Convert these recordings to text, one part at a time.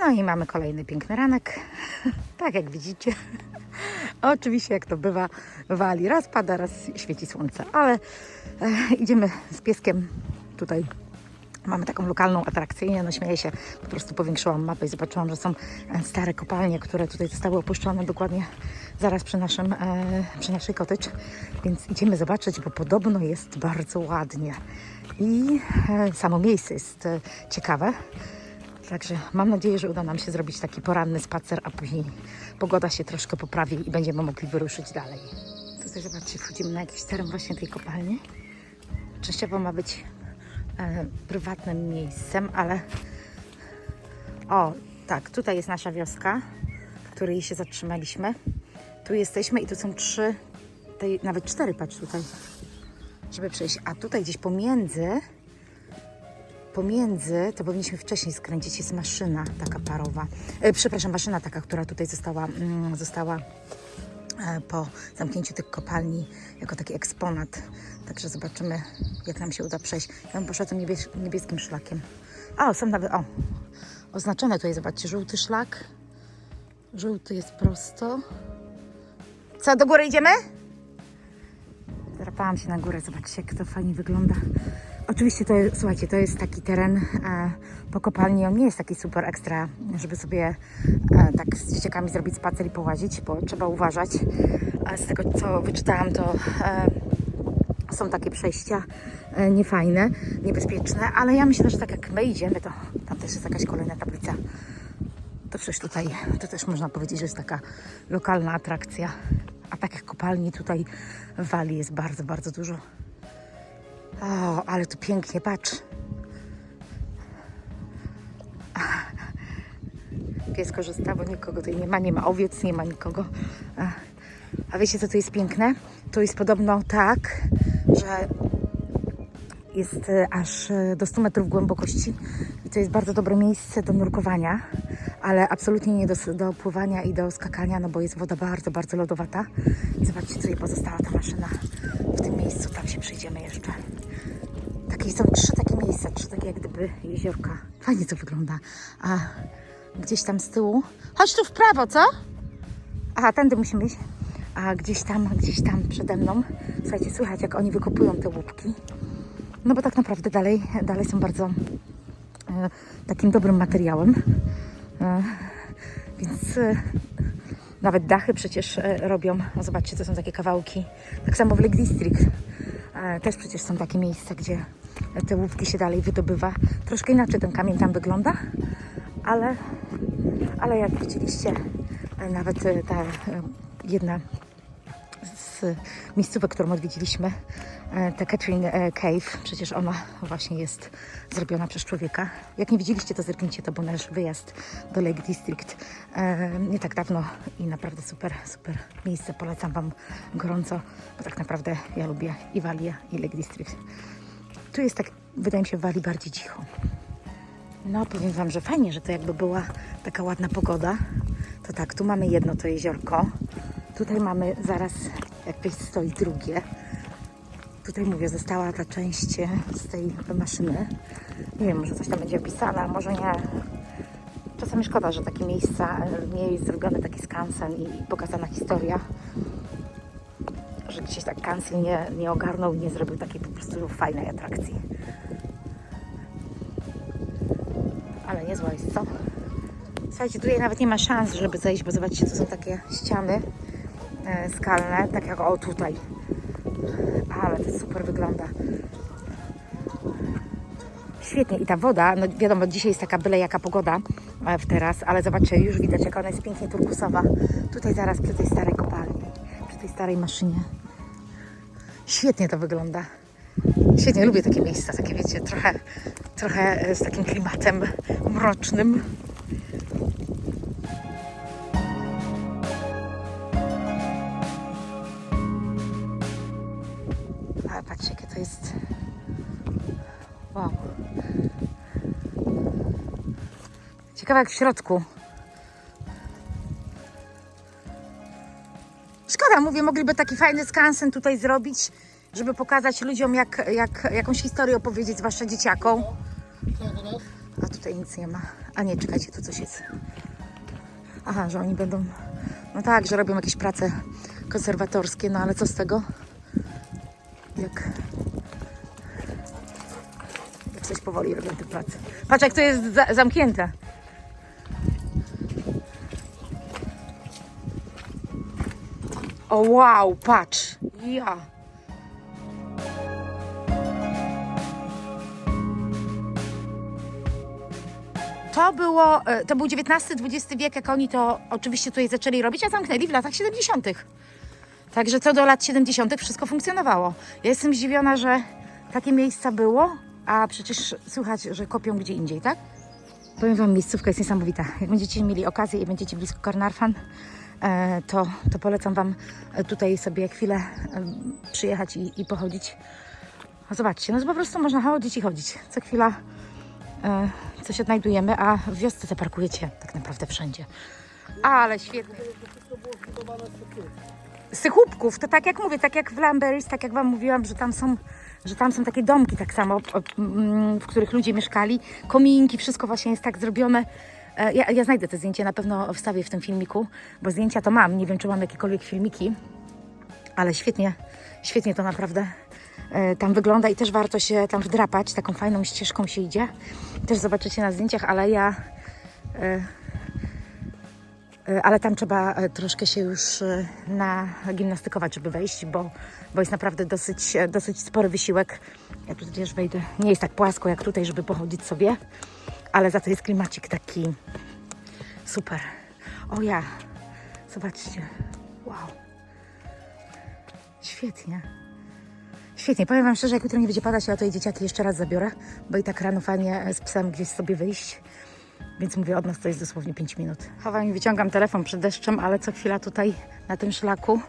No i mamy kolejny piękny ranek. Tak jak widzicie. Oczywiście jak to bywa, wali. Raz pada, raz świeci słońce. Ale idziemy z pieskiem tutaj. Mamy taką lokalną atrakcję, no śmieję się, po prostu powiększyłam mapę i zobaczyłam, że są stare kopalnie, które tutaj zostały opuszczone dokładnie zaraz przy naszej cottage, więc idziemy zobaczyć, bo podobno jest bardzo ładnie i samo miejsce jest ciekawe, także mam nadzieję, że uda nam się zrobić taki poranny spacer, a później pogoda się troszkę poprawi i będziemy mogli wyruszyć dalej. Tutaj zobaczcie, wchodzimy na jakiś teren właśnie tej kopalni. Częściowo ma być prywatnym miejscem, ale o, tak, tutaj jest nasza wioska, w której się zatrzymaliśmy. Tu jesteśmy i tu są 3, nawet 4, patrz tutaj, żeby przejść. A tutaj gdzieś pomiędzy, to powinniśmy wcześniej skręcić, jest maszyna taka parowa. Przepraszam, maszyna taka, która tutaj została po zamknięciu tych kopalni jako taki eksponat. Także zobaczymy, jak nam się uda przejść. Ja bym poszła tym niebieskim szlakiem. O, są nawet, oznaczone tutaj, zobaczcie, żółty szlak. Żółty jest prosto. Co, do góry idziemy? Drapałam się na górę, zobaczcie, jak to fajnie wygląda. Oczywiście słuchajcie, to jest taki teren po kopalni, on nie jest taki super ekstra, żeby sobie tak z dzieciakami zrobić spacer i połazić, bo trzeba uważać. A z tego, co wyczytałam, to są takie przejścia niefajne, niebezpieczne, ale ja myślę, że tak jak my idziemy, to tam też jest jakaś kolejna tablica. To przecież tutaj, to też można powiedzieć, że jest taka lokalna atrakcja. A takich kopalni tutaj w Walii jest bardzo, bardzo dużo. O, ale tu pięknie, patrz. Pies korzysta, bo nikogo tutaj nie ma owiec, nie ma nikogo. A wiecie, co tu jest piękne? Tu jest podobno tak, że jest aż do 100 metrów głębokości i to jest bardzo dobre miejsce do nurkowania, ale absolutnie nie do pływania i do skakania, no bo jest woda bardzo, bardzo lodowata. I zobaczcie, tutaj pozostała ta maszyna w tym miejscu, tam się przyjdziemy jeszcze. Takie są 3 takie miejsca, 3 takie jak gdyby jeziorka. Fajnie to wygląda. A gdzieś tam z tyłu, chodź tu w prawo, co? Aha, tędy musimy iść. A gdzieś tam przede mną, słuchajcie, słychać jak oni wykopują te łupki. No bo tak naprawdę dalej są bardzo takim dobrym materiałem. Więc nawet dachy przecież robią. No zobaczcie, to są takie kawałki. Tak samo w Lake District. Też przecież są takie miejsca, gdzie te łupki się dalej wydobywa. Troszkę inaczej ten kamień tam wygląda, ale jak widzieliście, nawet ta jedna z miejscówek, którą odwiedziliśmy, ta Catherine Cave, przecież ona właśnie jest zrobiona przez człowieka. Jak nie widzieliście, to zerknijcie, to był nasz wyjazd do Lake District nie tak dawno i naprawdę super, super miejsce. Polecam Wam gorąco, bo tak naprawdę ja lubię i Walię, i Lake District. Tu jest tak, wydaje mi się, w Walii bardziej cicho. No, powiem Wam, że fajnie, że to jakby była taka ładna pogoda. To tak, tu mamy jedno to jeziorko. Tutaj mamy zaraz, jak stoi drugie. Tutaj mówię, została ta część z tej maszyny. Nie wiem, może coś tam będzie opisane, może nie. Czasami szkoda, że takie miejsca nie jest zrobiony taki skansen i pokazana historia. Że gdzieś tak kansen nie ogarnął i nie zrobił takiej po prostu fajnej atrakcji. Ale niezła jest, co? Słuchajcie, tutaj nawet nie ma szans, żeby zejść, bo zobaczcie, tu są takie ściany skalne, tak jak o tutaj. Ale to super wygląda. Świetnie. I ta woda, no wiadomo, dzisiaj jest taka byle jaka pogoda teraz, ale zobaczcie, już widać, jak ona jest pięknie turkusowa. Tutaj zaraz przy tej starej kopalni, przy tej starej maszynie. Świetnie to wygląda. Świetnie, lubię takie miejsca, takie wiecie, trochę z takim klimatem mrocznym. Ale patrzcie, jakie to jest. Wow. Ciekawe jak w środku. Szkoda, mówię, mogliby taki fajny skansen tutaj zrobić, żeby pokazać ludziom, jakąś historię opowiedzieć, zwłaszcza dzieciakom. A tu tutaj nic nie ma. A nie, czekajcie, tu coś jest. Aha, że oni będą... No tak, że robią jakieś prace konserwatorskie, no ale co z tego? Jak coś powoli robią te prace. Patrz, jak to jest zamknięte. O wow, patrz. Ja. To był XIX-XX wiek, jak oni to oczywiście tutaj zaczęli robić, a zamknęli w latach 70. Także co do lat 70. wszystko funkcjonowało. Ja jestem zdziwiona, że takie miejsca było, a przecież słychać, że kopią gdzie indziej, tak? Powiem wam, miejscówka jest niesamowita. Jak będziecie mieli okazję i będziecie blisko Caernarfon, to polecam wam tutaj sobie chwilę przyjechać i pochodzić. No zobaczcie, no po prostu można chodzić i chodzić. Co chwila coś odnajdujemy, a w wiosce zaparkujecie tak naprawdę wszędzie. Ale świetnie. Z tych łupków, to tak jak mówię, tak jak w Lamberys, tak jak wam mówiłam, że tam są takie domki tak samo, w których ludzie mieszkali, kominki, wszystko właśnie jest tak zrobione. Ja znajdę te zdjęcie, na pewno wstawię w tym filmiku, bo zdjęcia to mam, nie wiem, czy mam jakiekolwiek filmiki, ale świetnie to naprawdę tam wygląda i też warto się tam wdrapać, taką fajną ścieżką się idzie. Też zobaczycie na zdjęciach, ale tam trzeba troszkę się już nagimnastykować, żeby wejść, bo jest naprawdę dosyć spory wysiłek. Ja tu też wejdę. Nie jest tak płasko jak tutaj, żeby pochodzić sobie, ale za to jest klimacik taki super. O ja, zobaczcie. Wow. Świetnie. Świetnie. Powiem wam szczerze, jak jutro nie będzie padać, ja tutaj dzieciaki jeszcze raz zabiorę, bo i tak rano fajnie z psem gdzieś sobie wyjść. Więc mówię, od nas to jest dosłownie 5 minut. Chowam i wyciągam telefon przed deszczem, ale co chwila tutaj na tym szlaku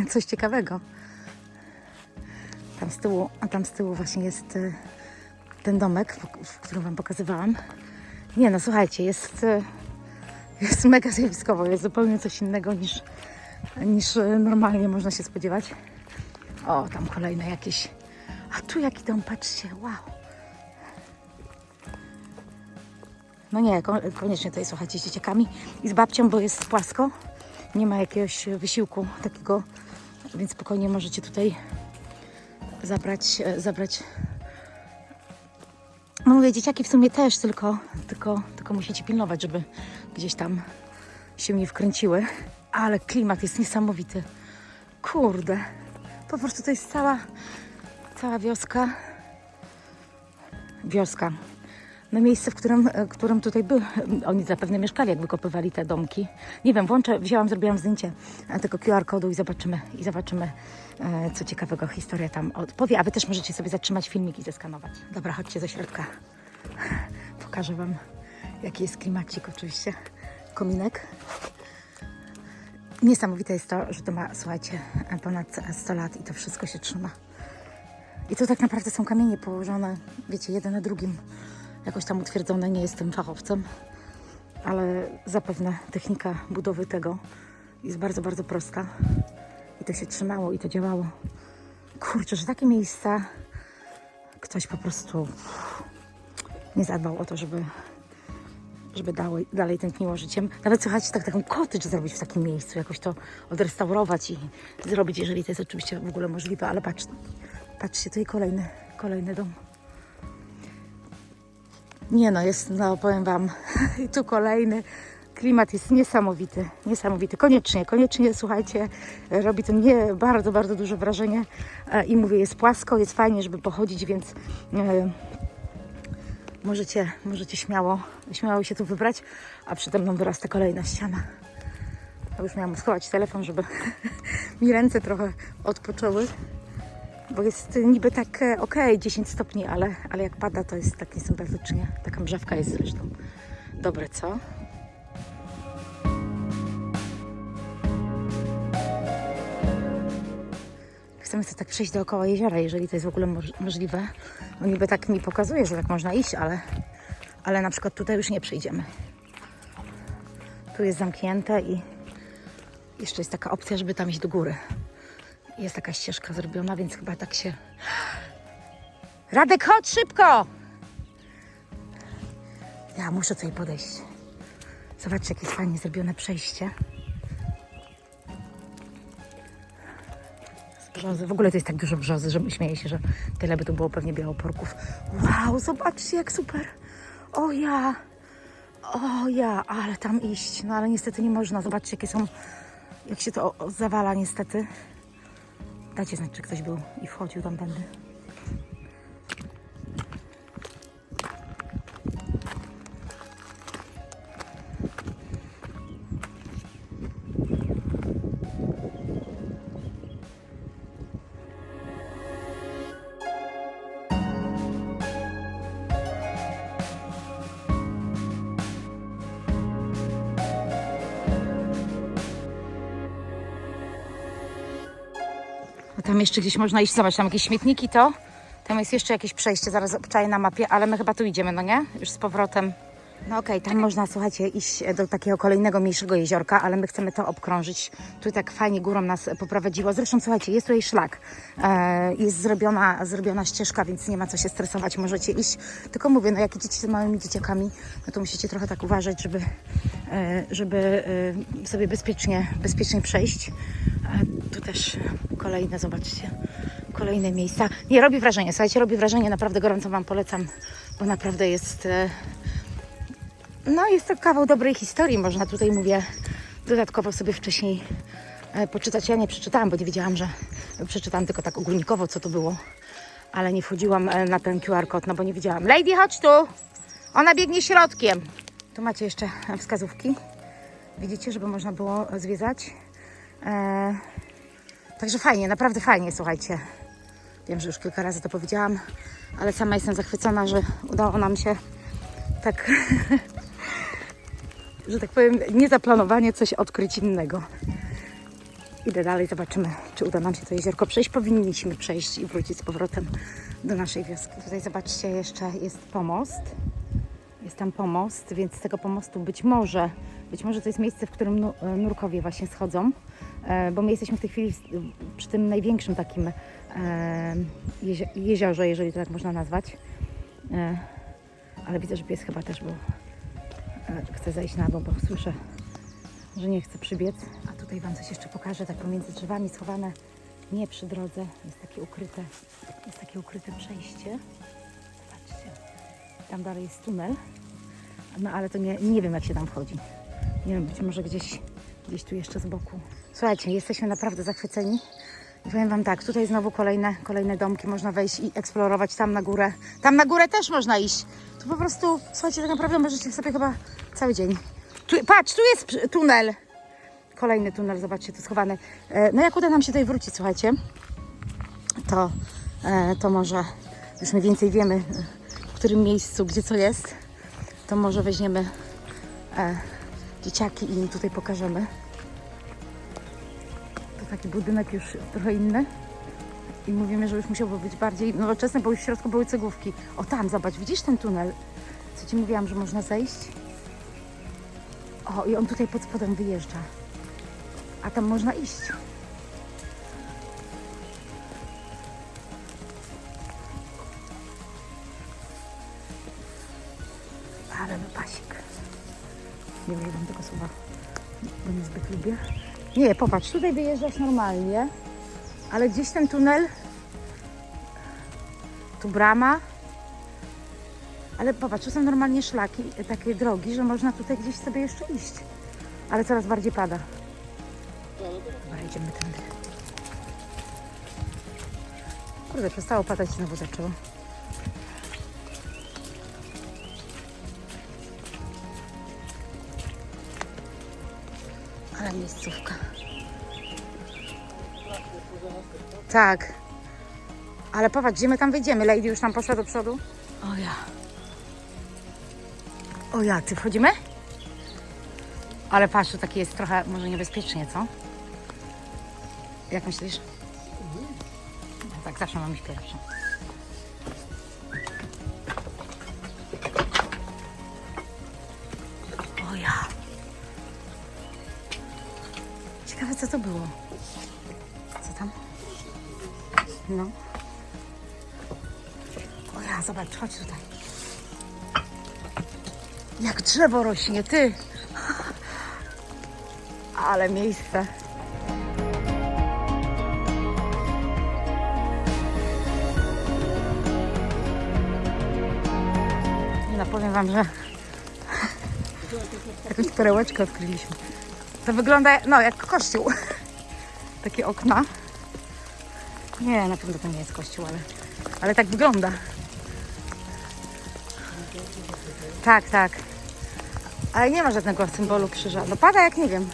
coś ciekawego. Tam z tyłu właśnie jest ten domek, w którym wam pokazywałam. Nie no, słuchajcie, jest mega zjawiskowo, jest zupełnie coś innego niż normalnie można się spodziewać. O, tam kolejne jakieś. A tu jaki dom, patrzcie, wow. No nie, koniecznie tutaj słuchajcie z dzieciakami i z babcią, bo jest płasko. Nie ma jakiegoś wysiłku takiego, więc spokojnie możecie tutaj zabrać. No mówię, dzieciaki w sumie też, tylko musicie pilnować, żeby gdzieś tam się nie wkręciły. Ale klimat jest niesamowity. Kurde, po prostu to jest cała wioska. No miejsce, w którym tutaj oni zapewne mieszkali, jak wykopywali te domki. Nie wiem, zrobiłam zdjęcie tego QR-kodu i zobaczymy, co ciekawego historia tam odpowie. A wy też możecie sobie zatrzymać filmik i zeskanować. Dobra, chodźcie ze środka. Pokażę wam, jaki jest klimacik oczywiście. Kominek. Niesamowite jest to, że to ma, słuchajcie, ponad 100 lat i to wszystko się trzyma. I to tak naprawdę są kamienie położone, wiecie, jeden na drugim. Jakoś tam utwierdzone, nie jestem fachowcem, ale zapewne technika budowy tego jest bardzo, bardzo prosta. I to się trzymało i to działało. Kurczę, że takie miejsca ktoś po prostu nie zadbał o to, żeby dalej tętniło życiem. Nawet słuchajcie, taką cottage zrobić w takim miejscu, jakoś to odrestaurować i zrobić, jeżeli to jest oczywiście w ogóle możliwe, ale patrzcie, tutaj kolejny dom. Nie no, powiem wam, tu kolejny. Klimat jest niesamowity. Koniecznie, słuchajcie, robi to mnie bardzo, bardzo duże wrażenie i mówię, jest płasko, jest fajnie, żeby pochodzić, więc możecie śmiało się tu wybrać, a przede mną wyrasta kolejna ściana. Ja już miałam schować telefon, żeby mi ręce trochę odpoczęły, bo jest niby tak 10 stopni, ale jak pada, to jest tak niesympatycznie. Taka mrzawka jest zresztą. Dobre, co? Chcemy sobie tak przejść dookoła jeziora, jeżeli to jest w ogóle możliwe. No niby tak mi pokazuje, że tak można iść, ale na przykład tutaj już nie przejdziemy. Tu jest zamknięte i jeszcze jest taka opcja, żeby tam iść do góry. Jest taka ścieżka zrobiona, więc chyba tak się... Radek, chodź szybko! Ja muszę tutaj podejść. Zobaczcie, jakie jest fajnie zrobione przejście. Brzozy. W ogóle to jest tak dużo brzozy, że śmieję się, że tyle by tu było pewnie białoporków. Wow, zobaczcie, jak super. O ja, ale tam iść. No ale niestety nie można. Zobaczcie, jakie są, jak się to zawala niestety. Dajcie znać, czy ktoś był i wchodził tam tędy. A tam jeszcze gdzieś można iść, zobacz, tam jakieś śmietniki to. Tam jest jeszcze jakieś przejście, zaraz obczaję na mapie, ale my chyba tu idziemy, no nie? Już z powrotem. No okej, tam można, słuchajcie, iść do takiego kolejnego, mniejszego jeziorka, ale my chcemy to obkrążyć. Tu tak fajnie górą nas poprowadziło. Zresztą, słuchajcie, jest tutaj szlak. Jest zrobiona ścieżka, więc nie ma co się stresować, możecie iść. Tylko mówię, no jak idziecie z małymi dzieciakami, no to musicie trochę tak uważać, żeby sobie bezpiecznie przejść. Tu też kolejne, zobaczcie, kolejne miejsca. Nie, robi wrażenie, słuchajcie, robi wrażenie, naprawdę gorąco Wam polecam, bo naprawdę jest... No, jest to kawał dobrej historii, można tutaj, mówię, dodatkowo sobie wcześniej poczytać. Ja nie przeczytałam, bo nie wiedziałam, że przeczytałam tylko tak ogólnikowo, co to było, ale nie wchodziłam na ten QR kod, no bo nie wiedziałam. Lady, chodź tu! Ona biegnie środkiem. Tu macie jeszcze wskazówki. Widzicie, żeby można było zwiedzać. Także fajnie, naprawdę fajnie, słuchajcie. Wiem, że już kilka razy to powiedziałam, ale sama jestem zachwycona, że udało nam się tak, że tak powiem, niezaplanowanie coś odkryć innego. Idę dalej, zobaczymy, czy uda nam się to jeziorko przejść. Powinniśmy przejść i wrócić z powrotem do naszej wioski. Tutaj zobaczcie, jeszcze jest pomost. Jest tam pomost, więc z tego pomostu być może to jest miejsce, w którym nurkowie właśnie schodzą, bo my jesteśmy w tej chwili przy tym największym takim jeziorze, jeżeli to tak można nazwać. Ale widzę, że pies chyba też chce zejść na bok, bo słyszę, że nie chce przybiec. A tutaj Wam coś jeszcze pokażę, tak pomiędzy drzewami schowane, nie przy drodze, jest takie ukryte przejście. Zobaczcie, tam dalej jest tunel, no ale to nie wiem, jak się tam wchodzi. Nie wiem, być może gdzieś tu jeszcze z boku. Słuchajcie, jesteśmy naprawdę zachwyceni. I powiem Wam tak, tutaj znowu kolejne domki, można wejść i eksplorować tam na górę. Tam na górę też można iść. Tu po prostu, słuchajcie, tak naprawdę możecie sobie chyba cały dzień. Patrz, tu jest tunel. Kolejny tunel, zobaczcie, tu schowany. No jak uda nam się tutaj wrócić, słuchajcie, to może już mniej więcej wiemy, w którym miejscu, gdzie co jest, to może weźmiemy dzieciaki i im tutaj pokażemy. To taki budynek już trochę inny i mówimy, że już musiałby być bardziej nowoczesny, bo już w środku były cegłówki. O tam, zobacz, widzisz ten tunel? Co Ci mówiłam, że można zejść? O, i on tutaj pod spodem wyjeżdża. A tam można iść. Ale wypasik. Nie używam tego słowa, bo niezbyt lubię. Nie, popatrz, tutaj wyjeżdżasz normalnie, ale gdzieś ten tunel, tu brama, ale popatrz, tu są normalnie szlaki, takie drogi, że można tutaj gdzieś sobie jeszcze iść, ale coraz bardziej pada. Dobra, idziemy tędy. Kurde, przestało padać, znowu zaczęło. Ale miejscówka. Tak. Ale popatrz, gdzie my tam wyjdziemy? Lady już tam poszła do przodu. O ja, ty wchodzimy? Ale patrz, tu taki jest trochę może niebezpiecznie, co? Jak myślisz? No tak, zawsze mam iść pierwsza. O ja. Ciekawe, co to było. Co tam? No. O ja, zobacz, chodź tutaj. Jak drzewo rośnie, ty! Ale miejsce. No powiem wam, że jakąś perełeczkę odkryliśmy. To wygląda no jak kościół. Takie okna. Nie, na pewno to nie jest kościół, ale tak wygląda. Tak, tak. Ale nie ma żadnego symbolu krzyża. No pada jak nie wiem.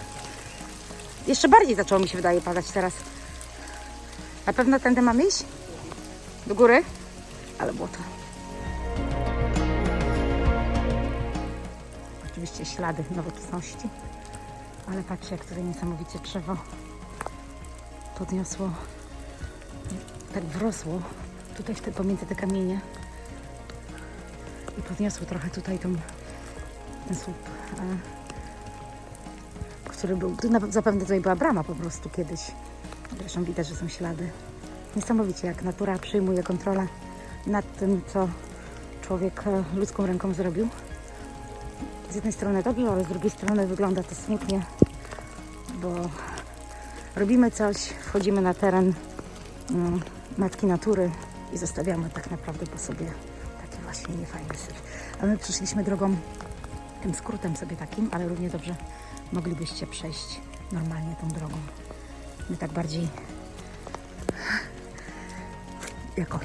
Jeszcze bardziej zaczęło mi się wydaje padać teraz. Na pewno tędy mamy iść? Do góry? Ale błoto. Oczywiście ślady nowoczesności. Ale patrzcie, jak tutaj niesamowicie drzewo podniosło. Tak wrosło tutaj pomiędzy te kamienie. I podniosło trochę tutaj ten słup, który był, zapewne tutaj była brama po prostu kiedyś. Zresztą widać, że są ślady. Niesamowicie, jak natura przyjmuje kontrolę nad tym, co człowiek ludzką ręką zrobił. Z jednej strony dobrze, ale z drugiej strony wygląda to smutnie, bo robimy coś, wchodzimy na teren matki natury i zostawiamy tak naprawdę po sobie taki właśnie niefajny syf. A my przyszliśmy drogą, tym skrótem sobie takim, ale równie dobrze moglibyście przejść normalnie tą drogą. My tak bardziej jako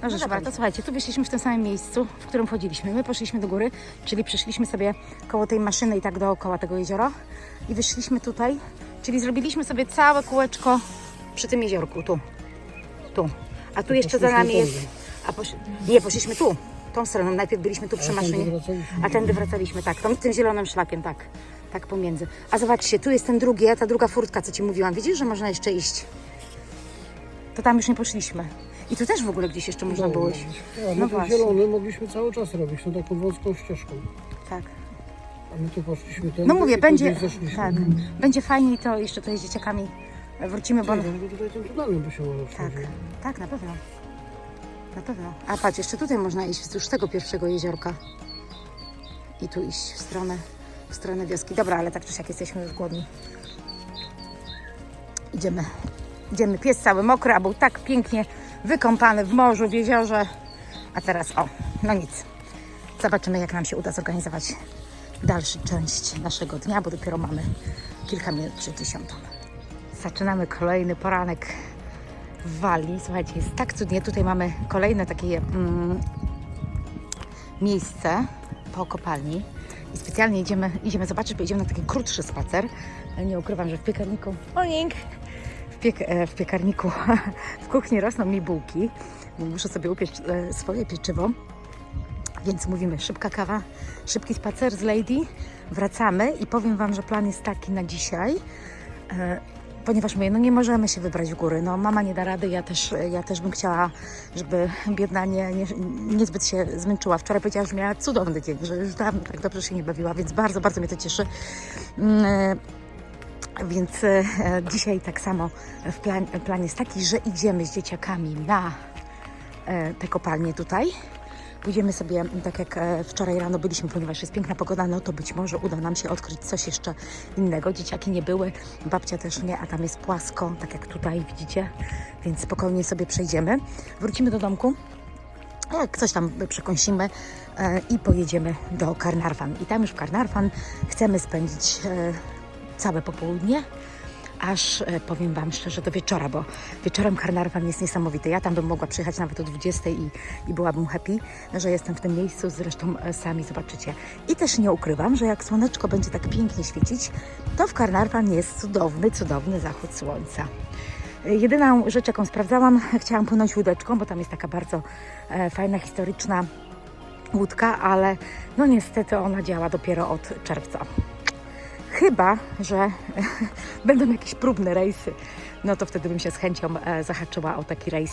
No dobra, to słuchajcie, tu wyszliśmy w tym samym miejscu, w którym wchodziliśmy. My poszliśmy do góry, czyli przeszliśmy sobie koło tej maszyny i tak dookoła tego jeziora i wyszliśmy tutaj, czyli zrobiliśmy sobie całe kółeczko przy tym jeziorku, tu. A tu jeszcze za nami jest... Nie, poszliśmy tu, tą stroną. Najpierw byliśmy tu przy maszynie, a tędy wracaliśmy, tak, tym zielonym szlakiem, tak pomiędzy. A zobaczcie, tu jest ten drugi, a ta druga furtka, co Ci mówiłam. Widzisz, że można jeszcze iść? To tam już nie poszliśmy. I tu też w ogóle gdzieś jeszcze można było iść. No właśnie. Zielony mogliśmy cały czas robić, no taką wąską ścieżką. Tak. A my tu poszliśmy tędy. No mówię, będzie, tak, będzie fajnie i to jeszcze to z dzieciakami wrócimy, bo... No, tutaj tym tunelem by się może wchodziło. Tak, na pewno. Na pewno. A patrz, jeszcze tutaj można iść wzdłuż tego pierwszego jeziorka. I tu iść w stronę wioski. Dobra, ale tak czy siak jesteśmy już głodni. Idziemy. Pies cały mokry, a był tak pięknie wykąpany w morzu, w jeziorze. A teraz no nic. Zobaczymy, jak nam się uda zorganizować dalszą część naszego dnia, bo dopiero mamy kilka minut przed 10. Zaczynamy kolejny poranek w Walii. Słuchajcie, jest tak cudnie. Tutaj mamy kolejne takie miejsce po kopalni. I specjalnie idziemy zobaczyć, bo idziemy na taki krótszy spacer. Ale nie ukrywam, że w piekarniku... Morning! W piekarniku, w kuchni rosną mi bułki. Muszę sobie upiec swoje pieczywo. Więc mówimy, szybka kawa, szybki spacer z Lady. Wracamy i powiem Wam, że plan jest taki na dzisiaj. Ponieważ my nie możemy się wybrać w góry. No, mama nie da rady, ja też bym chciała, żeby biedna niezbyt się zmęczyła. Wczoraj powiedziała, że miała cudowny dzień, że już dawno tak dobrze się nie bawiła, więc bardzo, bardzo mnie to cieszy. Więc dzisiaj tak samo plan jest taki, że idziemy z dzieciakami na te kopalnie tutaj. Pójdziemy sobie, tak jak wczoraj rano byliśmy, ponieważ jest piękna pogoda, no to być może uda nam się odkryć coś jeszcze innego. Dzieciaki nie były, babcia też nie, a tam jest płasko, tak jak tutaj widzicie, więc spokojnie sobie przejdziemy. Wrócimy do domku, jak coś tam przekąsimy i pojedziemy do Caernarfon. I tam już w Caernarfon chcemy spędzić całe popołudnie, aż powiem Wam szczerze do wieczora, bo wieczorem Caernarfon jest niesamowity. Ja tam bym mogła przyjechać nawet o 20 i byłabym happy, że jestem w tym miejscu, zresztą sami zobaczycie. I też nie ukrywam, że jak słoneczko będzie tak pięknie świecić, to w Caernarfon jest cudowny zachód słońca. Jedyną rzecz, jaką sprawdzałam, chciałam płynąć łódeczką, bo tam jest taka bardzo fajna, historyczna łódka, ale no niestety ona działa dopiero od czerwca. Chyba że będą jakieś próbne rejsy, no to wtedy bym się z chęcią zahaczyła o taki rejs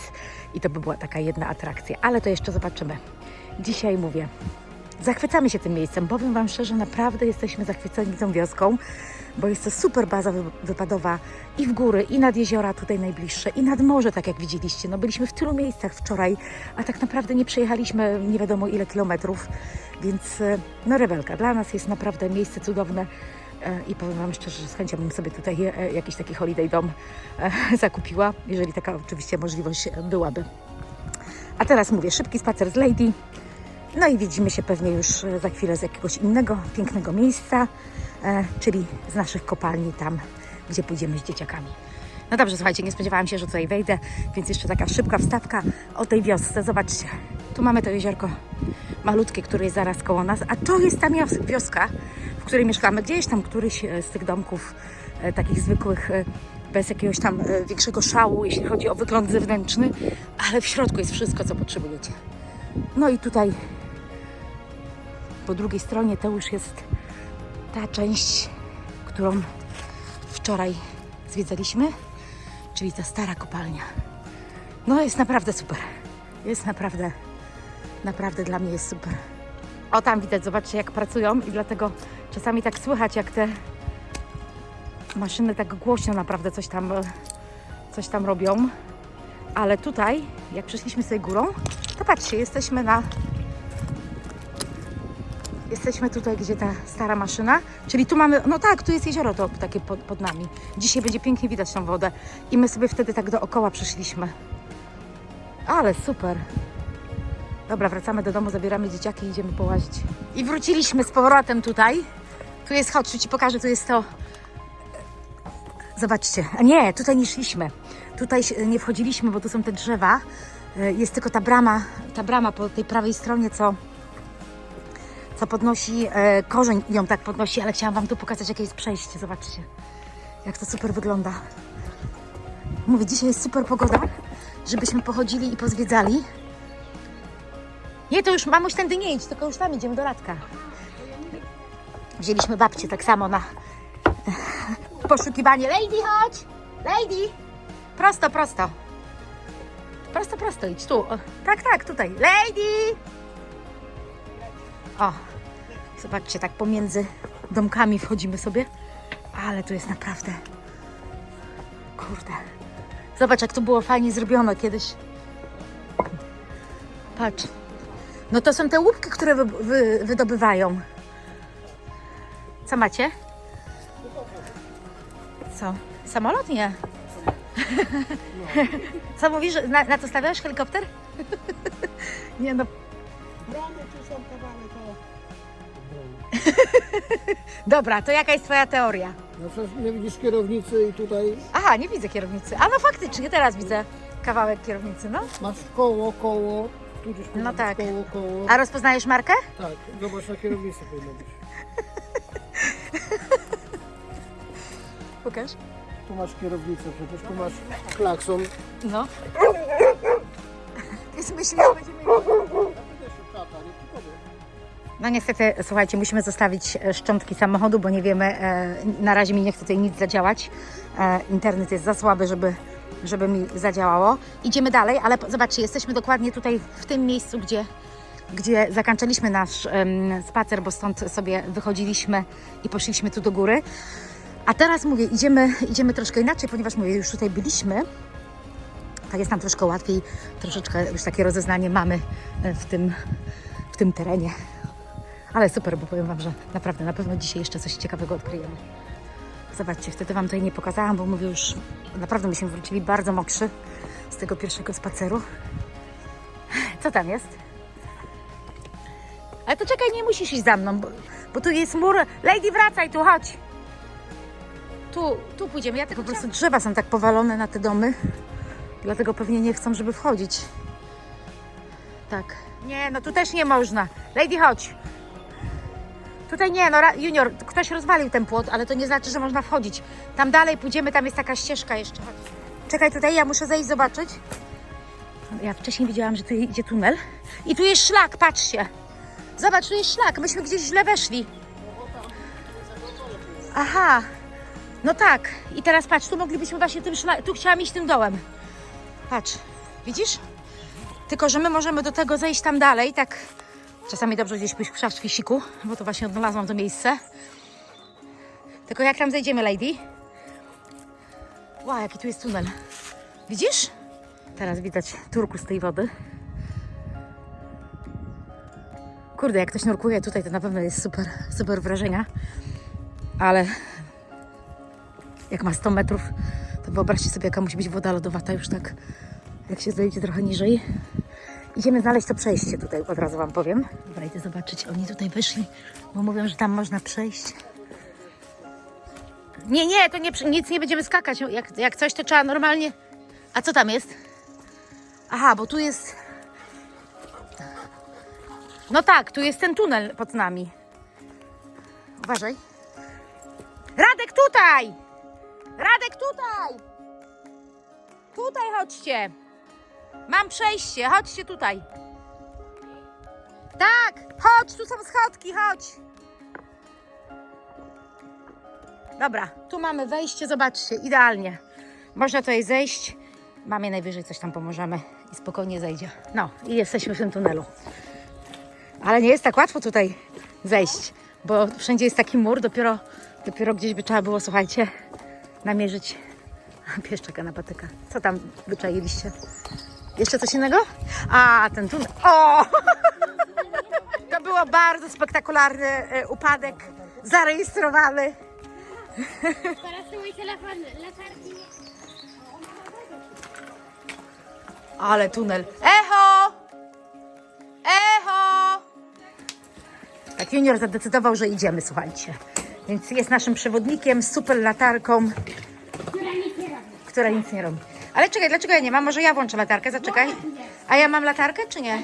i to by była taka jedna atrakcja, ale to jeszcze zobaczymy. Dzisiaj mówię, zachwycamy się tym miejscem. Powiem Wam szczerze, naprawdę jesteśmy zachwyceni tą wioską, bo jest to super baza wypadowa i w góry, i nad jeziora tutaj najbliższe, i nad morze, tak jak widzieliście. No byliśmy w tylu miejscach wczoraj, a tak naprawdę nie przejechaliśmy nie wiadomo ile kilometrów, więc no rewelka. Dla nas jest naprawdę miejsce cudowne i powiem Wam szczerze, że z chęcią bym sobie tutaj jakiś taki holiday dom zakupiła, jeżeli taka oczywiście możliwość byłaby. A teraz mówię, szybki spacer z Lady. No i widzimy się pewnie już za chwilę z jakiegoś innego, pięknego miejsca, czyli z naszych kopalni tam, gdzie pójdziemy z dzieciakami. No dobrze, słuchajcie, nie spodziewałam się, że tutaj wejdę, więc jeszcze taka szybka wstawka o tej wiosce. Zobaczcie, tu mamy to jeziorko malutkie, które jest zaraz koło nas, a to jest ta wioska, w której mieszkamy. Gdzieś tam któryś z tych domków takich zwykłych, bez jakiegoś tam większego szału, jeśli chodzi o wygląd zewnętrzny, ale w środku jest wszystko, co potrzebujecie. No i tutaj po drugiej stronie to już jest ta część, którą wczoraj zwiedzaliśmy, czyli ta stara kopalnia. No jest naprawdę super. Jest naprawdę dla mnie jest super. O, tam widać, zobaczcie jak pracują i dlatego czasami tak słychać, jak te maszyny tak głośno naprawdę coś tam robią. Ale tutaj, jak przeszliśmy sobie górą, to patrzcie, jesteśmy tutaj, gdzie ta stara maszyna, czyli tu mamy, no tak, tu jest jezioro to takie pod nami. Dzisiaj będzie pięknie widać tą wodę i my sobie wtedy tak dookoła przeszliśmy. Ale super. Dobra, wracamy do domu, zabieramy dzieciaki i idziemy połazić. I wróciliśmy z powrotem tutaj. Tu jest, chodź, tu Ci pokażę, tu jest to. Zobaczcie, a nie, tutaj nie szliśmy. Tutaj nie wchodziliśmy, bo tu są te drzewa. Jest tylko ta brama po tej prawej stronie, co podnosi, korzeń ją tak podnosi, ale chciałam Wam tu pokazać, jakie jest przejście. Zobaczcie, jak to super wygląda. Mówię, dzisiaj jest super pogoda, żebyśmy pochodzili i pozwiedzali. Nie, to już mamuś tędy nie idź, tylko już tam idziemy do Radka. Wzięliśmy babcię tak samo na poszukiwanie. Lady, chodź! Lady! Prosto, prosto. Prosto, prosto, idź tu. O, tak, tutaj. Lady! O, zobaczcie, tak pomiędzy domkami wchodzimy sobie. Ale tu jest naprawdę... Kurde. Zobacz, jak to było fajnie zrobione kiedyś. Patrz. No to są te łupki, które wydobywają. Co macie? Co? Samolot? Nie. Co mówisz? Na to stawiasz helikopter? Nie no. Bramy tu są kawałek, Dobra, to jaka jest Twoja teoria? no przecież nie widzisz kierownicy i tutaj Aha, nie widzę kierownicy. A no faktycznie, teraz widzę kawałek kierownicy, no. masz koło, tu gdzieś No tak. koło. A rozpoznajesz markę? Tak, zobacz na kierownicy powinno być. Pokaż. Tu masz kierownicę przecież, tu masz klakson. No. Więc myślę, że będziemy... No niestety, słuchajcie, musimy zostawić szczątki samochodu, bo nie wiemy, na razie mi nie chce tutaj nic zadziałać. Internet jest za słaby, żeby mi zadziałało. Idziemy dalej, ale zobaczcie, jesteśmy dokładnie tutaj w tym miejscu, gdzie zakończyliśmy nasz spacer, bo stąd sobie wychodziliśmy i poszliśmy tu do góry. A teraz mówię, idziemy troszkę inaczej, ponieważ mówię, już tutaj byliśmy. Tak jest nam troszkę łatwiej, troszeczkę już takie rozeznanie mamy w tym terenie. Ale super, bo powiem Wam, że naprawdę, na pewno dzisiaj jeszcze coś ciekawego odkryjemy. Zobaczcie, wtedy Wam tutaj nie pokazałam, bo mówię już, naprawdę myśmy wrócili bardzo mokrzy z tego pierwszego spaceru. Co tam jest? Ale to czekaj, nie musisz iść za mną, bo tu jest mur. Lady, wracaj tu, chodź. Tu pójdziemy. Ja tylko po prostu drzewa są tak powalone na te domy, dlatego pewnie nie chcą, żeby wchodzić. Tak. Nie, no tu też nie można. Lady, chodź. Tutaj nie, no Junior, ktoś rozwalił ten płot, ale to nie znaczy, że można wchodzić. Tam dalej pójdziemy, tam jest taka ścieżka jeszcze. Chodź. Czekaj tutaj, ja muszę zejść zobaczyć. Ja wcześniej widziałam, że tu idzie tunel. I tu jest szlak, patrzcie. Zobacz, tu jest szlak, myśmy gdzieś źle weszli. Aha, no tak. I teraz patrz, tu moglibyśmy właśnie tym szlakiem, tu chciałam iść tym dołem. Patrz, widzisz? Tylko że my możemy do tego zejść tam dalej, tak Czasami dobrze gdzieś pójść w świsiku, bo to właśnie odnalazłam to miejsce. Tylko jak tam zejdziemy, lady? Wow, jaki tu jest tunel. Widzisz? Teraz widać turku z tej wody. Kurde, jak ktoś nurkuje tutaj, to na pewno jest super, super wrażenia. Ale jak ma 100 metrów, to wyobraźcie sobie, jaka musi być woda lodowata już tak, jak się zejdzie trochę niżej. Idziemy znaleźć to przejście tutaj, od razu wam powiem. Dobra, idę zobaczyć. Oni tutaj wyszli, bo mówią, że tam można przejść. Nie, to nie, nic nie będziemy skakać. Jak coś, to trzeba normalnie... A co tam jest? Aha, bo tu jest... No tak, tu jest ten tunel pod nami. Uważaj. Radek, tutaj! Radek, tutaj! Tutaj chodźcie. Mam przejście, chodźcie tutaj. Tak, chodź, tu są schodki, chodź. Dobra, tu mamy wejście, zobaczcie, idealnie. Można tutaj zejść. Mamie najwyżej coś tam pomożemy i spokojnie zejdzie. No, i jesteśmy w tym tunelu. Ale nie jest tak łatwo tutaj zejść, bo wszędzie jest taki mur, dopiero gdzieś by trzeba było, słuchajcie, namierzyć. Pies czeka na patyka. Co tam wyczailiście? Jeszcze coś innego? A, ten tunel. O! To było bardzo spektakularny upadek. Zarejestrowany. Teraz to mój telefon, latarki. Ale tunel. Echo! Echo! Tak, Junior zadecydował, że idziemy, słuchajcie. Więc jest naszym przewodnikiem z super latarką, która nic nie robi. Ale czekaj, dlaczego ja nie mam? Może ja włączę latarkę, zaczekaj. A ja mam latarkę, czy nie?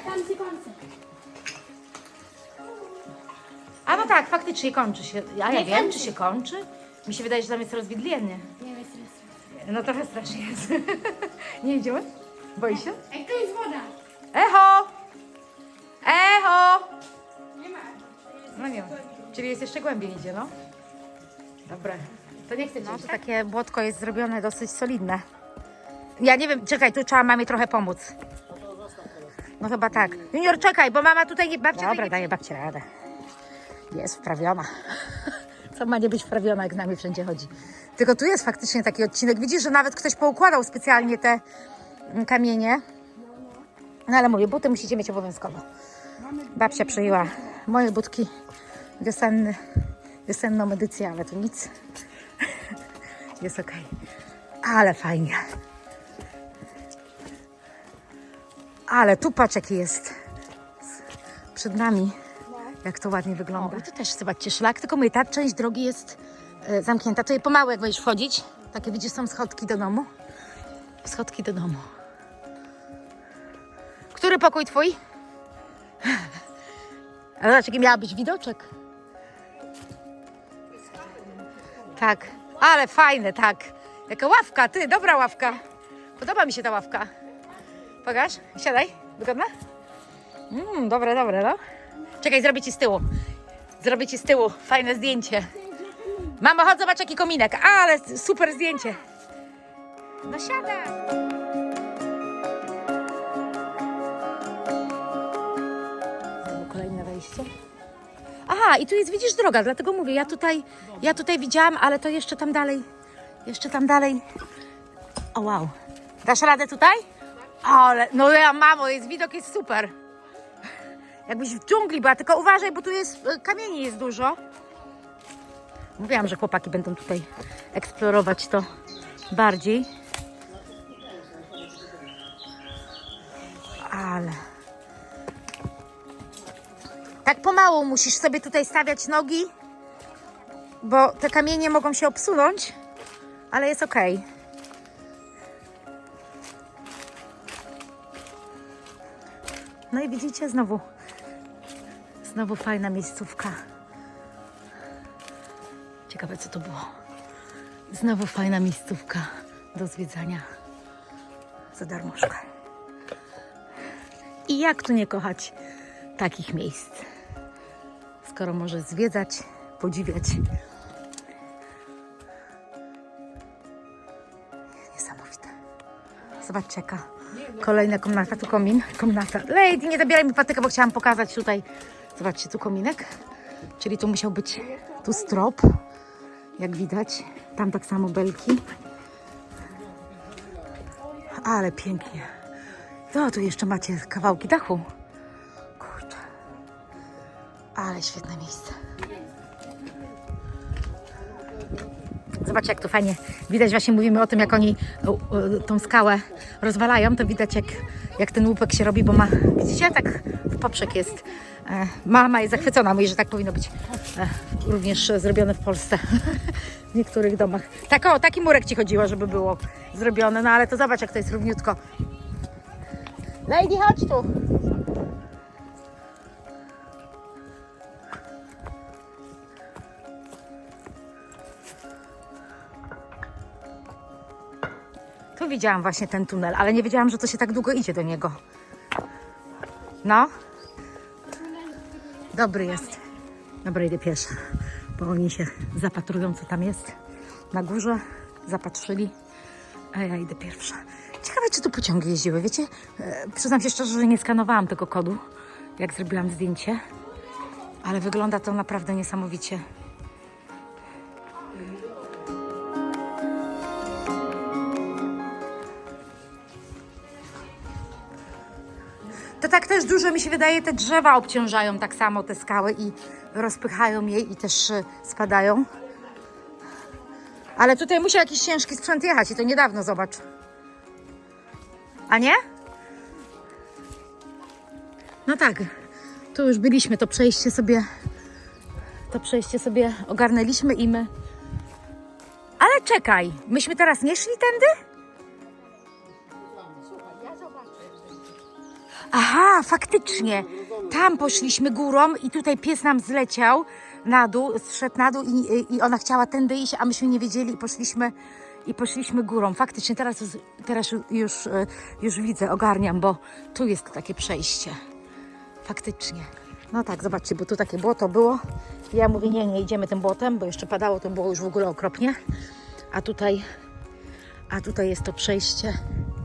A no tak, faktycznie kończy się. A ja wiem, czy się kończy. Mi się wydaje, że tam jest rozwidlenie. Nie wiem, No trochę strasznie jest. Nie idziemy? Boi się? ej, tu jest woda. Echo! Echo! Nie ma. No nie ma. Czyli jest jeszcze głębiej idzie, no? Dobra. To nie chcecie. No, to takie błotko jest zrobione dosyć solidne. Ja nie wiem, czekaj, tu trzeba mamie trochę pomóc. No chyba tak. Junior, czekaj, bo mama tutaj nie... Babcia dobra, daje babci radę. Jest wprawiona. Co ma nie być wprawiona, jak z nami wszędzie chodzi. Tylko tu jest faktycznie taki odcinek. Widzisz, że nawet ktoś poukładał specjalnie te kamienie. No ale mówię, buty musicie mieć obowiązkowo. Babcia przyjęła moje butki wiosenną edycję, ale to nic. Jest okej. Ale fajnie. Ale tu patrz, jaki jest przed nami. Jak to ładnie wygląda. O, tu też zobaczcie, szlak, tylko mówię, ta część drogi jest zamknięta. Tutaj pomału, jak będziesz wchodzić. Takie widzisz, są schodki do domu. Schodki do domu. Który pokój twój? Ale zobacz, jaki miała być widoczek. Tak, ale fajne, tak. Jaka ławka, ty, dobra ławka. Podoba mi się ta ławka. Pokaż, siadaj, wygodna? Dobre, no. Czekaj, zrobię ci z tyłu. Zrobię ci z tyłu fajne zdjęcie. Mamo, chodź, zobacz, jaki kominek. Ale super zdjęcie. No siadaj. Znowu kolejne wejście. Aha, i tu jest, widzisz, droga, dlatego mówię, ja tutaj widziałam, ale to jeszcze tam dalej. O wow. Dasz radę tutaj? Ale, no ja mamo, widok jest super. Jakbyś w dżungli była, tylko uważaj, bo tu jest, kamieni jest dużo. Mówiłam, że chłopaki będą tutaj eksplorować to bardziej. Ale... Tak pomału musisz sobie tutaj stawiać nogi, bo te kamienie mogą się obsunąć, ale jest okej. No i widzicie, znowu fajna miejscówka. Ciekawe, co to było. Znowu fajna miejscówka do zwiedzania za darmożkę. I jak tu nie kochać takich miejsc, skoro może zwiedzać, podziwiać. Niesamowite. Zobaczcie, jaka Kolejna komnata, tu komin. Komnata. Lady, nie zabieraj mi patyka, bo chciałam pokazać tutaj. Zobaczcie, tu kominek. Czyli tu musiał być tu strop. Jak widać. Tam tak samo belki. Ale pięknie. No, tu jeszcze macie kawałki dachu. Kurczę. Ale świetne miejsce. Zobaczcie, jak tu fajnie widać, właśnie mówimy o tym, jak oni tą skałę rozwalają, to widać, jak ten łupek się robi, bo ma, widzicie, tak w poprzek jest. Mama jest zachwycona, mówi, że tak powinno być również zrobione w Polsce, w niektórych domach. Tak, o, taki murek ci chodziło, żeby było zrobione, no ale to zobacz, jak to jest równiutko. Lady, chodź tu. Tu widziałam właśnie ten tunel, ale nie wiedziałam, że to się tak długo idzie do niego. No. Dobry jest. Dobra, idę pieszo, bo oni się zapatrują, co tam jest na górze. Zapatrzyli, a ja idę pierwsza. Ciekawe, czy tu pociągi jeździły, wiecie? Przyznam się szczerze, że nie skanowałam tego kodu, jak zrobiłam zdjęcie, ale wygląda to naprawdę niesamowicie. To tak też dużo mi się wydaje, te drzewa obciążają tak samo te skały i rozpychają je i też spadają. Ale tutaj musiał jakiś ciężki sprzęt jechać i to niedawno, zobacz. A nie? No tak, tu już byliśmy, to przejście sobie ogarnęliśmy i my... Ale czekaj, myśmy teraz nie szli tędy? Aha, faktycznie. Tam poszliśmy górą i tutaj pies nam zleciał na dół, zszedł na dół i ona chciała tędy iść, a myśmy nie wiedzieli i poszliśmy górą. Faktycznie teraz już widzę, ogarniam, bo tu jest takie przejście. Faktycznie. No tak, zobaczcie, bo tu takie błoto było. Ja mówię, nie idziemy tym błotem, bo jeszcze padało, to było już w ogóle okropnie. A tutaj jest to przejście.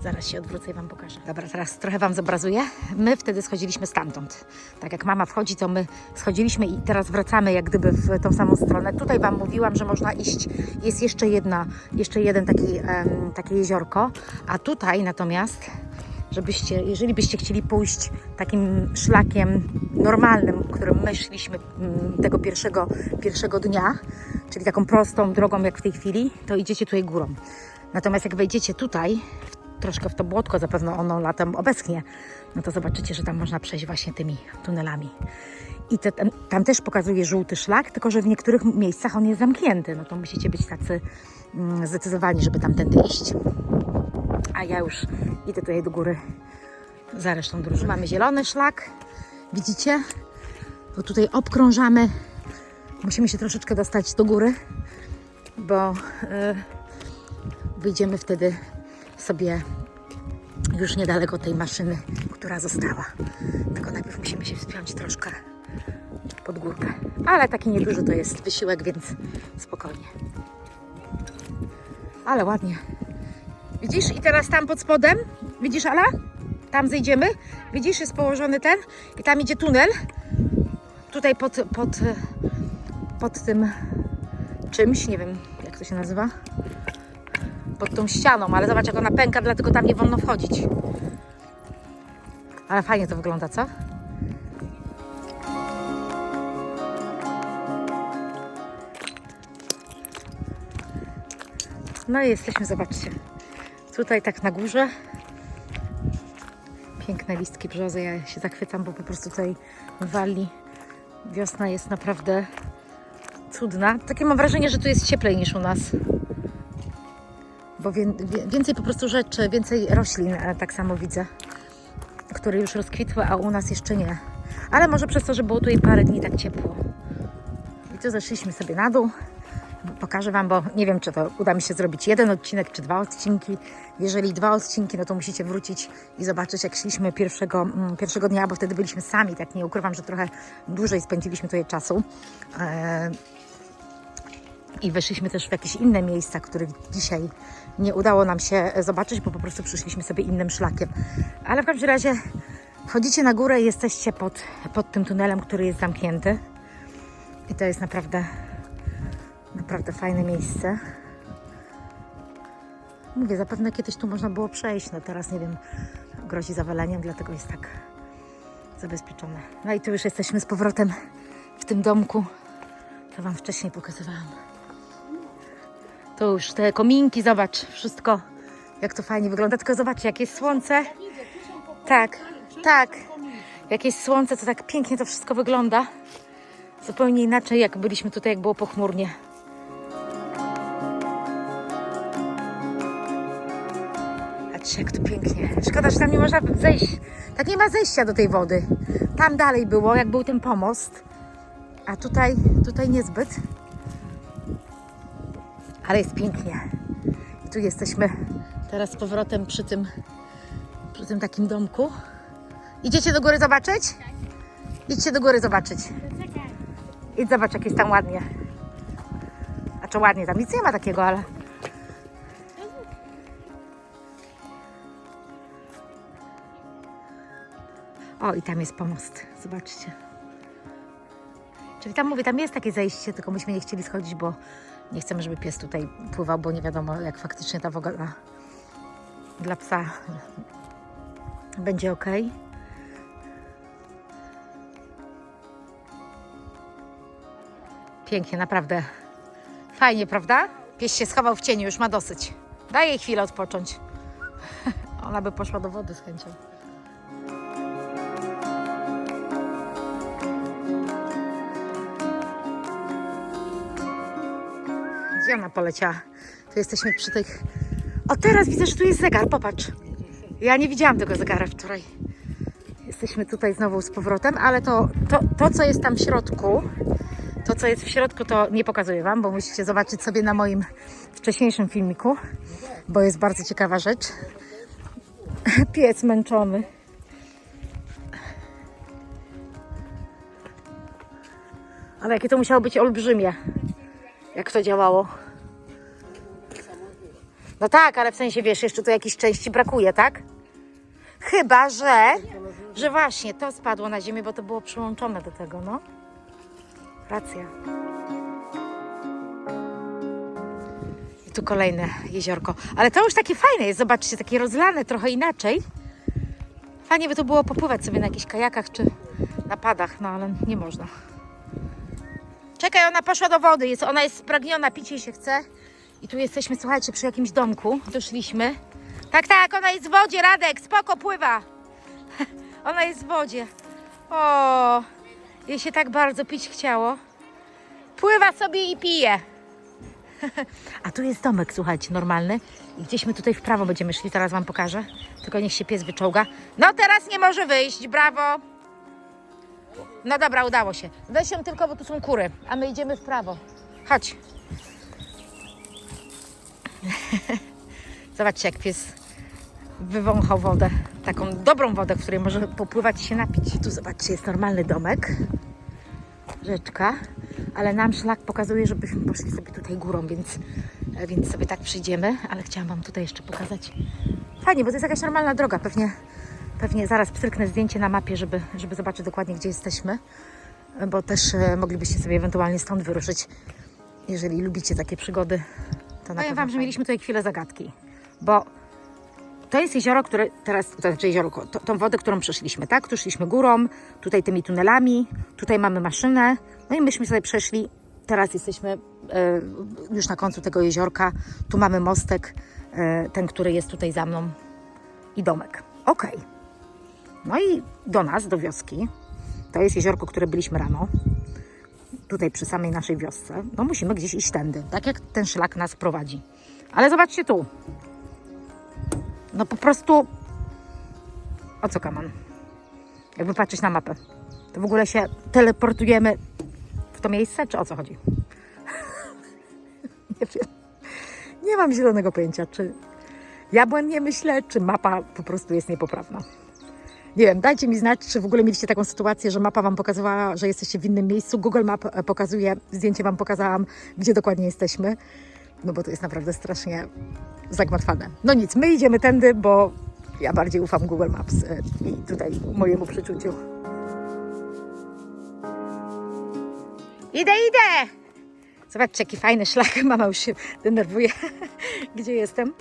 Zaraz się odwrócę i Wam pokażę. Dobra, teraz trochę Wam zobrazuję. My wtedy schodziliśmy stamtąd. Tak jak mama wchodzi, to my schodziliśmy i teraz wracamy jak gdyby w tą samą stronę. Tutaj Wam mówiłam, że można iść. Jest jeszcze jeden takie jeziorko. A tutaj natomiast, jeżeli byście chcieli pójść takim szlakiem normalnym, którym my szliśmy tego pierwszego dnia, czyli taką prostą drogą jak w tej chwili, to idziecie tutaj górą. Natomiast jak wejdziecie tutaj, troszkę w to błotko, zapewne ono latem obeschnie, no to zobaczycie, że tam można przejść właśnie tymi tunelami. I tam też pokazuje żółty szlak, tylko że w niektórych miejscach on jest zamknięty. No to musicie być tacy zdecydowani, żeby tamtędy iść. A ja już idę tutaj do góry za resztą drużyny. Mamy zielony szlak, widzicie? Bo tutaj obkrążamy. Musimy się troszeczkę dostać do góry, bo wyjdziemy wtedy sobie już niedaleko tej maszyny, która została. Tylko najpierw musimy się wspiąć troszkę pod górkę. Ale taki nieduży to jest wysiłek, więc spokojnie. Ale ładnie. Widzisz? I teraz tam pod spodem, widzisz, Ala? Tam zejdziemy. Widzisz, jest położony ten i tam idzie tunel. Tutaj pod tym czymś, nie wiem jak to się nazywa, pod tą ścianą, ale zobacz jak ona pęka, dlatego tam nie wolno wchodzić. Ale fajnie to wygląda, co? No i jesteśmy, zobaczcie. Tutaj tak na górze. Piękne listki brzozy, ja się zachwycam, bo po prostu tutaj w Walii wiosna jest naprawdę cudna. Takie mam wrażenie, że tu jest cieplej niż u nas. Bo więcej po prostu rzeczy, więcej roślin tak samo widzę, które już rozkwitły, a u nas jeszcze nie. Ale może przez to, że było tutaj parę dni tak ciepło. I tu zeszliśmy sobie na dół. Pokażę Wam, bo nie wiem, czy to uda mi się zrobić jeden odcinek, czy 2 odcinki. Jeżeli 2 odcinki, no to musicie wrócić i zobaczyć, jak szliśmy pierwszego dnia, bo wtedy byliśmy sami, tak nie ukrywam, że trochę dłużej spędziliśmy tutaj czasu. I weszliśmy też w jakieś inne miejsca, których dzisiaj nie udało nam się zobaczyć, bo po prostu przyszliśmy sobie innym szlakiem. Ale w każdym razie wchodzicie na górę i jesteście pod tym tunelem, który jest zamknięty. I to jest naprawdę fajne miejsce. Mówię, zapewne kiedyś tu można było przejść, no teraz nie wiem, grozi zawaleniem, dlatego jest tak zabezpieczone. No i tu już jesteśmy z powrotem w tym domku, co Wam wcześniej pokazywałam. Tu już te kominki, zobacz, wszystko jak to fajnie wygląda, tylko zobaczcie, jak jest słońce. Tak, tak. Jak jest słońce, to tak pięknie to wszystko wygląda. Zupełnie inaczej, jak byliśmy tutaj, jak było pochmurnie. Patrzcie, jak tu pięknie. Szkoda, że tam nie można zejść. Tak nie ma zejścia do tej wody. Tam dalej było, jak był ten pomost. A tutaj niezbyt. Ale jest pięknie. I tu jesteśmy teraz z powrotem przy tym takim domku. Idziecie do góry zobaczyć? Idźcie do góry zobaczyć. Idź zobacz, jak jest tam ładnie. Znaczy ładnie, tam nic nie ma takiego, ale... O, i tam jest pomost. Zobaczcie. Czyli tam mówię, tam jest takie zejście, tylko myśmy nie chcieli schodzić, bo nie chcemy, żeby pies tutaj pływał, bo nie wiadomo, jak faktycznie ta woda dla psa będzie ok. Pięknie, naprawdę. Fajnie, prawda? Pies się schował w cieniu, już ma dosyć. Daj jej chwilę odpocząć. Ona by poszła do wody z chęcią. Gdzie ona poleciała? Tu jesteśmy przy tych... O, teraz widzę, że tu jest zegar, popatrz. Ja nie widziałam tego zegara wczoraj. Jesteśmy tutaj znowu z powrotem, ale to co jest tam w środku, to nie pokazuję Wam, bo musicie zobaczyć sobie na moim wcześniejszym filmiku, bo jest bardzo ciekawa rzecz. Pies męczony. Ale jakie to musiało być olbrzymie, jak to działało. No tak, ale w sensie, wiesz, jeszcze tu jakiejś części brakuje, tak? Chyba, że właśnie to spadło na ziemię, bo to było przyłączone do tego, no. Racja. I tu kolejne jeziorko. Ale to już takie fajne jest, zobaczcie, takie rozlane trochę inaczej. Fajnie by to było popływać sobie na jakichś kajakach czy na padach, no ale nie można. Czekaj, ona poszła do wody, ona jest spragniona, pić jej się chce. I tu jesteśmy, słuchajcie, przy jakimś domku, doszliśmy. Tak, ona jest w wodzie, Radek, spoko, pływa. Ona jest w wodzie. O, jej się tak bardzo pić chciało. Pływa sobie i pije. A tu jest domek, słuchajcie, normalny. I gdzieś my tutaj w prawo będziemy szli, teraz Wam pokażę. Tylko niech się pies wyczołga. No teraz nie może wyjść, brawo. No dobra, udało się. Weź ją tylko, bo tu są kury, a my idziemy w prawo. Chodź. Zobaczcie, jak pies wywąchał wodę. Taką dobrą wodę, w której może popływać i się napić. Tu zobaczcie, jest normalny domek. Rzeczka. Ale nam szlak pokazuje, żebyśmy poszli sobie tutaj górą, więc sobie tak przyjdziemy. Ale chciałam Wam tutaj jeszcze pokazać. Fajnie, bo to jest jakaś normalna droga. Pewnie zaraz pstryknę zdjęcie na mapie, żeby zobaczyć dokładnie, gdzie jesteśmy. Bo też moglibyście sobie ewentualnie stąd wyruszyć. Jeżeli lubicie takie przygody, to powiem Wam, że mieliśmy tutaj chwilę zagadki. Bo to jest jezioro, które teraz, to znaczy jezioro, tą wodę, którą przeszliśmy, tak? Tu szliśmy górą, tutaj tymi tunelami, tutaj mamy maszynę. No i myśmy sobie przeszli, teraz jesteśmy już na końcu tego jeziorka. Tu mamy mostek, ten, który jest tutaj za mną i domek. Okej. No i do nas, do wioski, to jest jeziorko, które byliśmy rano. Tutaj przy samej naszej wiosce. No musimy gdzieś iść tędy, tak jak ten szlak nas prowadzi. Ale zobaczcie tu. No po prostu... O co kaman? Jakby patrzeć na mapę. To w ogóle się teleportujemy w to miejsce, czy o co chodzi? Nie wiem. Nie mam zielonego pojęcia, czy ja błędnie myślę, czy mapa po prostu jest niepoprawna. Nie wiem, dajcie mi znać, czy w ogóle mieliście taką sytuację, że mapa Wam pokazywała, że jesteście w innym miejscu. Google Map pokazuje, zdjęcie Wam pokazałam, gdzie dokładnie jesteśmy. No bo to jest naprawdę strasznie zagmatwane. No nic, my idziemy tędy, bo ja bardziej ufam Google Maps i tutaj mojemu przeczuciu. Idę! Zobaczcie, jaki fajny szlak. Mama już się denerwuje, gdzie jestem.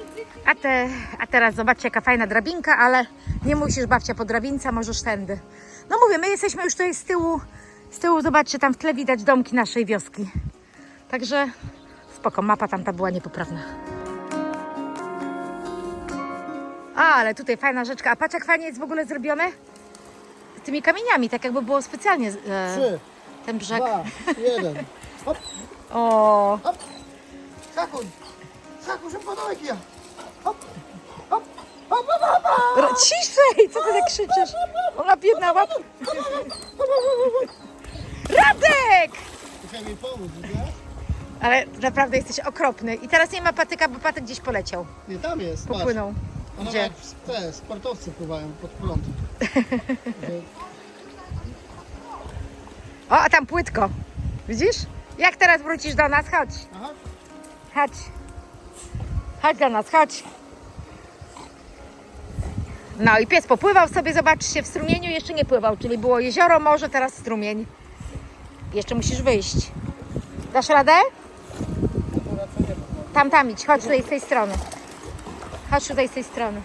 A teraz zobaczcie, jaka fajna drabinka, ale nie musisz, babcia, po drabince, możesz tędy. No mówię, my jesteśmy już tutaj z tyłu, zobaczcie, tam w tle widać domki naszej wioski. Także spoko, mapa tamta była niepoprawna. Ale tutaj fajna rzeczka. A patrz, jak fajnie jest w ogóle zrobione z tymi kamieniami, tak jakby było specjalnie 3, ten brzeg. 2, 1. Hop, O, hop. Skakuj. Skakuj, szybko do Ikea. Hop, hop, hop, hop, hop. ciszej! Co ty tak krzyczysz? Ona biedna łap. Radek! Musiałem mi pomóc, wiesz? Ale naprawdę jesteś okropny. I teraz nie ma patyka, bo patyk gdzieś poleciał. Nie, tam jest, patrz. Popłynął. Ona Gdzie? jak te sportowcy pływają pod prąd. O, a tam płytko. Widzisz? Jak teraz wrócisz do nas? Chodź. Aha. Chodź. Chodź do nas, chodź. No i pies popływał sobie, zobaczcie, w strumieniu jeszcze nie pływał, czyli było jezioro, morze, teraz strumień. Jeszcze musisz wyjść. Dasz radę? Tam idź, chodź tutaj z tej strony. Chodź tutaj z tej strony.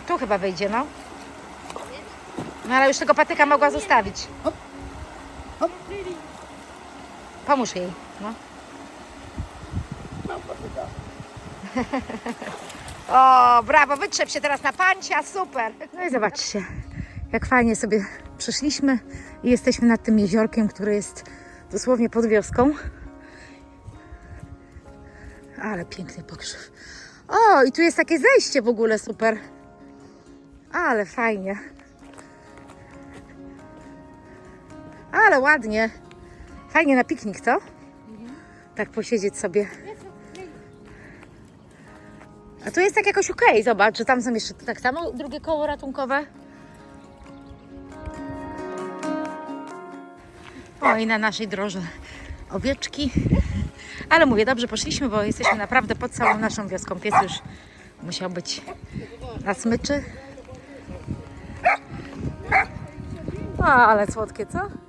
Tu chyba wyjdzie, no. No ale już tego patyka mogła zostawić. Hop. Pomóż jej, no. O, brawo, wytrzep się teraz na pancia, super. No i zobaczcie, jak fajnie sobie przyszliśmy i jesteśmy nad tym jeziorkiem, które jest dosłownie pod wioską. Ale piękny pokrzyw. O, i tu jest takie zejście w ogóle, super. Ale fajnie. Ale ładnie. Fajnie na piknik, co? Tak posiedzieć sobie. A tu jest tak jakoś okej, zobacz, że tam są jeszcze tak samo drugie koło ratunkowe. O, i na naszej drodze owieczki. Ale mówię, dobrze poszliśmy, bo jesteśmy naprawdę pod całą naszą wioską. Pies już musiał być na smyczy. O, ale słodkie, co?